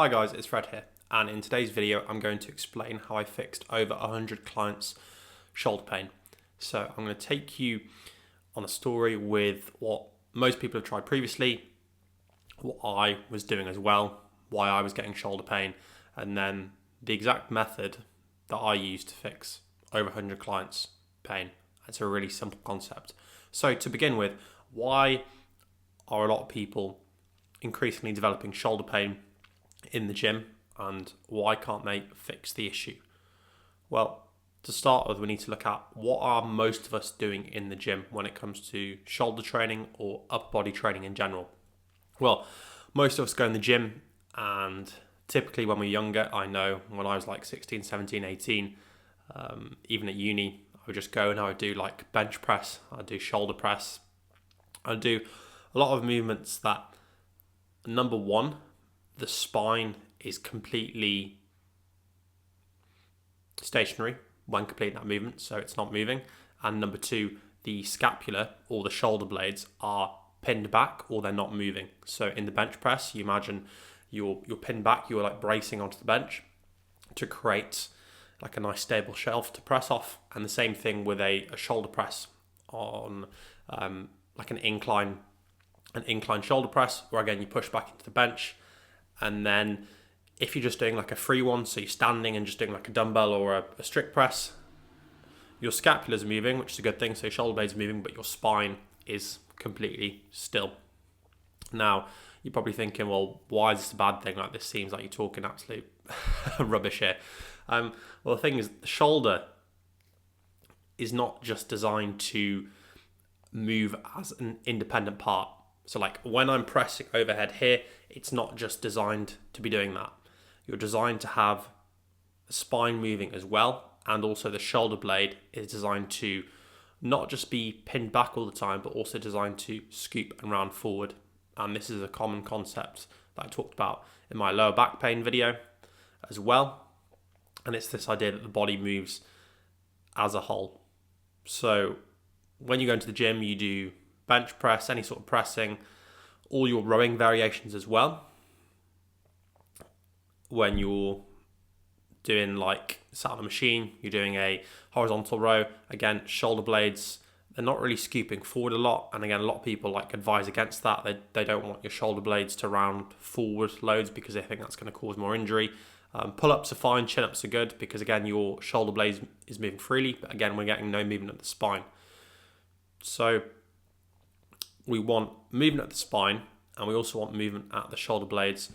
Hi guys, it's Fred here, and in today's video I'm going to explain how I fixed over 100 clients' shoulder pain. So I'm going to take you on a story with what most people have tried previously, what I was doing as well, why I was getting shoulder pain, and then the exact method that I used to fix over 100 clients' pain. It's a really simple concept. So to begin with, why are a lot of people increasingly developing shoulder pain in the gym, and why can't they fix the issue? Well, to start with, we need to look at what are most of us doing in the gym when it comes to shoulder training or upper body training in general. Well, most of us go in the gym, and typically when we're younger, I know when I was like 16, 17, 18, even at uni, I would just go and I would do like bench press, I'd do shoulder press, I'd do a lot of movements that, number one, the spine is completely stationary when completing that movement, so it's not moving. And number two, the scapula or the shoulder blades are pinned back or they're not moving. So in the bench press, you imagine you're pinned back, you're like bracing onto the bench to create like a nice stable shelf to press off. And the same thing with a shoulder press on like an incline shoulder press, where again you push back into the bench. And then if you're just doing like a free one, so you're standing and just doing like a dumbbell or a strict press, your scapula's moving, which is a good thing, so your shoulder blade's moving, but your spine is completely still. Now, you're probably thinking, well, why is this a bad thing? Like, this seems like you're talking absolute rubbish here. Well, the thing is, the shoulder is not just designed to move as an independent part. So like when I'm pressing overhead here, it's not just designed to be doing that. You're designed to have the spine moving as well, and also the shoulder blade is designed to not just be pinned back all the time, but also designed to scoop and round forward. And this is a common concept that I talked about in my lower back pain video as well. And it's this idea that the body moves as a whole. So when you go into the gym, you do bench press, any sort of pressing, all your rowing variations as well. When you're doing like sat on a machine, you're doing a horizontal row, again, shoulder blades, they're not really scooping forward a lot. And again, a lot of people like advise against that. They don't want your shoulder blades to round forward loads because they think that's going to cause more injury. Pull-ups are fine, chin-ups are good because again, your shoulder blade is moving freely, but again, we're getting no movement at the spine. So we want movement at the spine, and we also want movement at the shoulder blades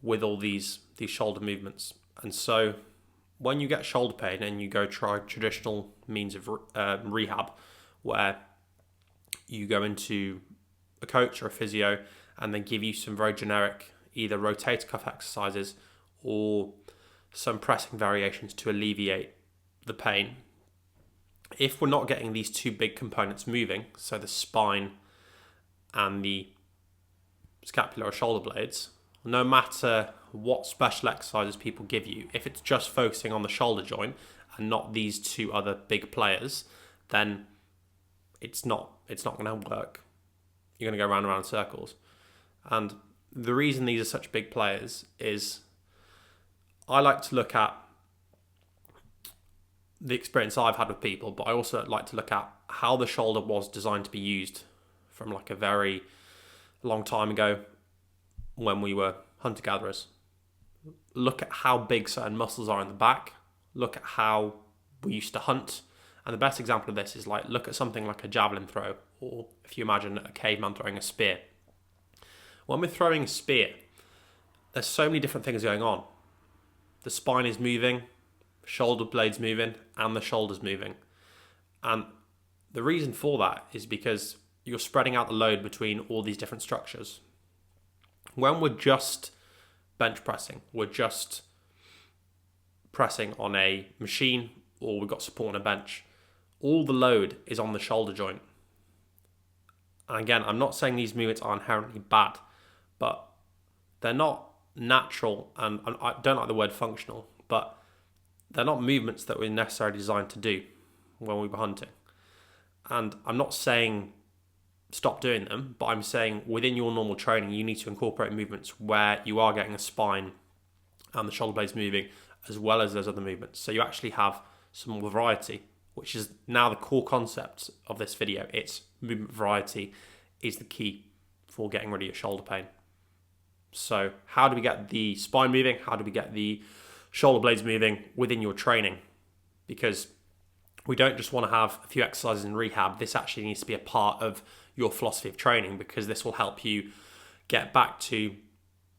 with all these shoulder movements. And so when you get shoulder pain and you go try traditional means of rehab, where you go into a coach or a physio and they give you some very generic either rotator cuff exercises or some pressing variations to alleviate the pain, if we're not getting these two big components moving, so the spine and the scapular or shoulder blades, no matter what special exercises people give you, if it's just focusing on the shoulder joint and not these two other big players, then it's not going to work. You're going to go round and round in circles. And the reason these are such big players is I like to look at the experience I've had with people, but I also like to look at how the shoulder was designed to be used from like a very long time ago when we were hunter-gatherers. Look at how big certain muscles are in the back. Look at how we used to hunt. And the best example of this is like, look at something like a javelin throw, or if you imagine a caveman throwing a spear. When we're throwing a spear, there's so many different things going on. The spine is moving, shoulder blades moving, and the shoulders moving. And the reason for that is because you're spreading out the load between all these different structures. When we're just bench pressing, we're just pressing on a machine or we've got support on a bench, all the load is on the shoulder joint. And again, I'm not saying these movements are inherently bad, but they're not natural, and I don't like the word functional, but they're not movements that we're necessarily designed to do when we were hunting. And I'm not saying stop doing them, but I'm saying within your normal training, you need to incorporate movements where you are getting a spine and the shoulder blades moving as well as those other movements. So you actually have some more variety, which is now the core concept of this video. It's movement variety is the key for getting rid of your shoulder pain. So how do we get the spine moving? How do we get the shoulder blades moving within your training? Because we don't just want to have a few exercises in rehab. This actually needs to be a part of your philosophy of training, because this will help you get back to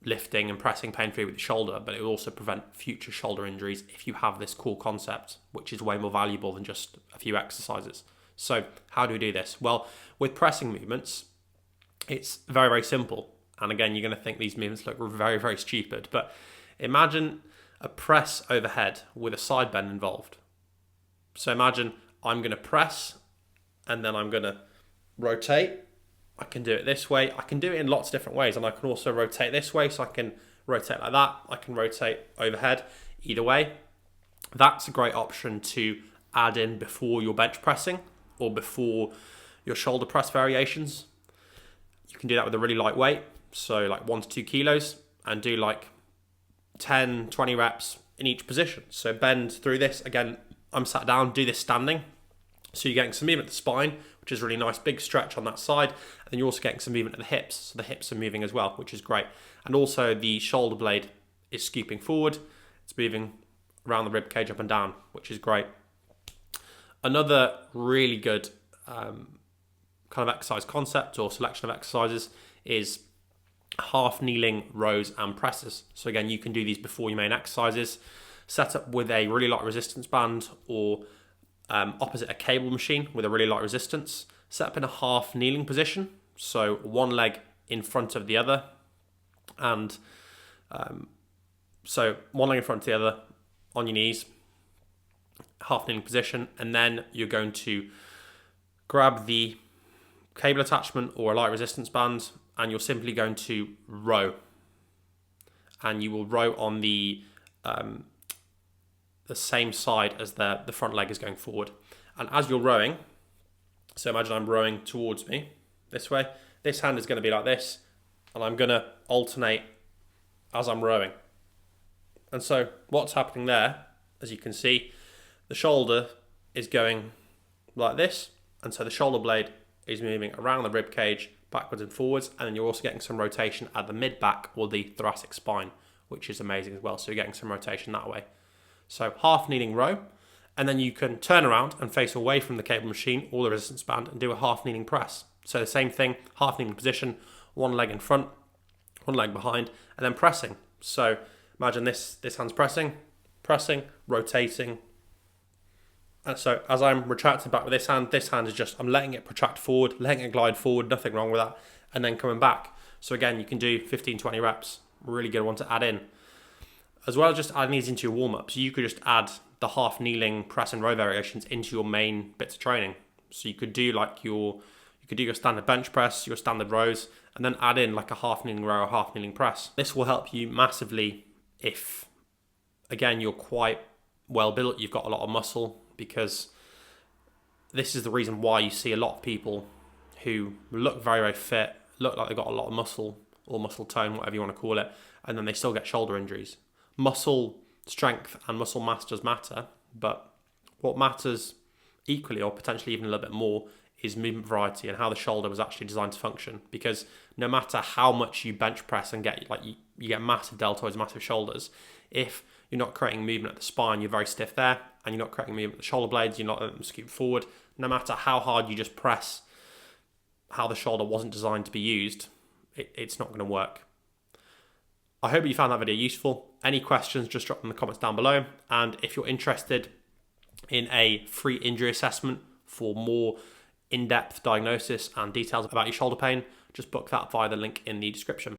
lifting and pressing pain-free with your shoulder, but it will also prevent future shoulder injuries if you have this core concept, which is way more valuable than just a few exercises. So how do we do this? Well, with pressing movements, it's very, very simple. And again, you're going to think these movements look very, very stupid, but imagine a press overhead with a side bend involved. So imagine I'm going to press and then I'm going to rotate. I can do it this way. I can do it in lots of different ways, and I can also rotate this way, so I can rotate like that. I can rotate overhead. Either way, that's a great option to add in before your bench pressing or before your shoulder press variations. You can do that with a really light weight, so like 1 to 2 kilos, and do like 10, 20 reps in each position. So bend through this. Again, I'm sat down, do this standing. So you're getting some movement at the spine, which is really nice, big stretch on that side. And then you're also getting some movement at the hips. So the hips are moving as well, which is great. And also the shoulder blade is scooping forward. It's moving around the rib cage up and down, which is great. Another really good kind of exercise concept or selection of exercises is half kneeling rows and presses. So again, you can do these before your main exercises. Set up with a really light resistance band or opposite a cable machine with a really light resistance. Set up in a half kneeling position, so one leg in front of the other, and so one leg in front of the other on your knees, half kneeling position, and then you're going to grab the cable attachment or a light resistance band, and you're simply going to row, and you will row on the same side as the front leg is going forward. And as you're rowing, so imagine I'm rowing towards me this way, this hand is going to be like this, and I'm going to alternate as I'm rowing. And so what's happening there, as you can see, the shoulder is going like this, and so the shoulder blade is moving around the rib cage backwards and forwards, and then you're also getting some rotation at the mid-back or the thoracic spine, which is amazing as well. So you're getting some rotation that way. So half kneeling row, and then you can turn around and face away from the cable machine or the resistance band and do a half kneeling press. So the same thing, half kneeling position, one leg in front, one leg behind, and then pressing. So imagine this hand's pressing, rotating. And so as I'm retracting back with this hand is just, I'm letting it protract forward, letting it glide forward, nothing wrong with that, and then coming back. So again, you can do 15, 20 reps, really good one to add in. As well as just adding these into your warm-up, so you could just add the half kneeling press and row variations into your main bits of training. So you could do your standard bench press, your standard rows, and then add in like a half kneeling row or half kneeling press. This will help you massively if, again, you're quite well built, you've got a lot of muscle, because this is the reason why you see a lot of people who look very, very fit, look like they've got a lot of muscle or muscle tone, whatever you want to call it, and then they still get shoulder injuries. Muscle strength and muscle mass does matter, but what matters equally or potentially even a little bit more is movement variety and how the shoulder was actually designed to function. Because no matter how much you bench press and get you get massive deltoids, massive shoulders, if you're not creating movement at the spine, you're very stiff there, and you're not creating movement at the shoulder blades, you're not letting them scoop forward. No matter how hard you just press, how the shoulder wasn't designed to be used, it's not going to work. I hope you found that video useful. Any questions, just drop them in the comments down below. And if you're interested in a free injury assessment for more in-depth diagnosis and details about your shoulder pain, just book that via the link in the description.